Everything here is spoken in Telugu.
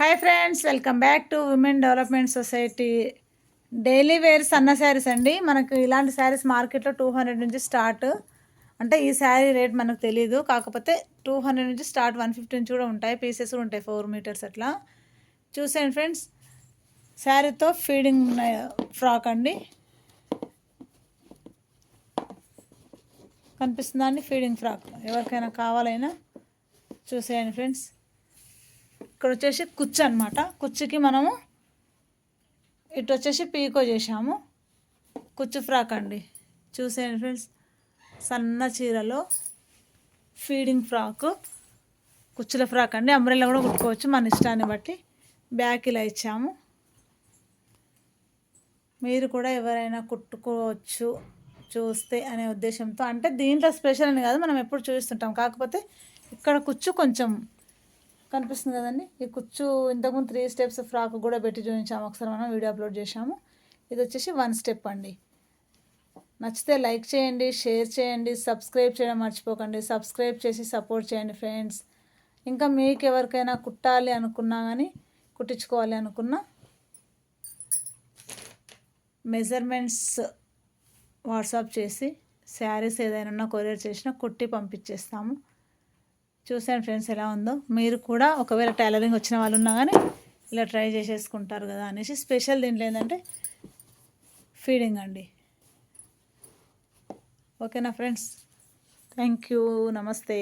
Hi friends, welcome back to women development society. Daily wear సన్న శారీస్ అండి. మనకు ఇలాంటి శారీస్ మార్కెట్లో 200 నుంచి స్టార్ట్. అంటే ఈ శారీ రేట్ మనకు తెలీదు, కాకపోతే 200 నుంచి స్టార్ట్, 150 నుంచి కూడా ఉంటాయి. పీసెస్ కూడా ఉంటాయి 4 మీటర్స్ అట్లా. చూసాను ఫ్రెండ్స్, శారీతో ఫీడింగ్ ఫ్రాక్ అండి. కనిపిస్తుందా అండి? ఫీడింగ్ ఫ్రాక్ ఎవరికైనా కావాలైనా చూసేయండి ఫ్రెండ్స్. ఇక్కడ వచ్చేసి కుచ్చు అనమాట. కుచ్చుకి మనము ఇటు వచ్చేసి పీకో చేసాము. కుచ్చు ఫ్రాక్ అండి. చూసేయండి ఫ్రెండ్స్, సన్న చీరలో ఫీడింగ్ ఫ్రాక్, కుచ్చుల ఫ్రాక్ అండి. అంబ్రెల్లా కూడా కుట్టుకోవచ్చు మన ఇష్టాన్ని బట్టి. బ్యాక్ ఇలా ఇచ్చాము. మీరు కూడా ఎవరైనా కుట్టుకోవచ్చు చూస్తే అనే ఉద్దేశంతో. అంటే దీంట్లో స్పెషల్ అని కాదు, మనం ఎప్పుడు చూస్తుంటాం. కాకపోతే ఇక్కడ కుచ్చు కొంచెం కనిపిస్తుంది కదండి. ఈ కుచ్చు ఇంతకుముందు 3 స్టెప్స్ ఫ్రాక్ కూడా పెట్టి చూపించాము, ఒకసారి మనం వీడియో అప్లోడ్ చేసాము. ఇది వచ్చేసి 1 స్టెప్ అండి. నచ్చితే లైక్ చేయండి, షేర్ చేయండి, సబ్స్క్రైబ్ చేయడం మర్చిపోకండి. సబ్స్క్రైబ్ చేసి సపోర్ట్ చేయండి ఫ్రెండ్స్. ఇంకా మీకు ఎవరికైనా కుట్టాలి అనుకున్నా కానీ, కుట్టించుకోవాలి అనుకున్నా, మెజర్మెంట్స్ వాట్సాప్ చేసి శారీస్ ఏదైనా ఉన్నా కొరియర్ చేసినా కుట్టి పంపించేస్తాము. చూసాను ఫ్రెండ్స్ ఎలా ఉందో. మీరు కూడా ఒకవేళ టైలరింగ్ వచ్చిన వాళ్ళు ఉన్నా కానీ ఇలా ట్రై చేసేసుకుంటారు కదా అనేసి. స్పెషల్ దీంట్లో ఏంటంటే ఫీడింగ్ అండి. ఓకేనా ఫ్రెండ్స్? థ్యాంక్ యూ, నమస్తే.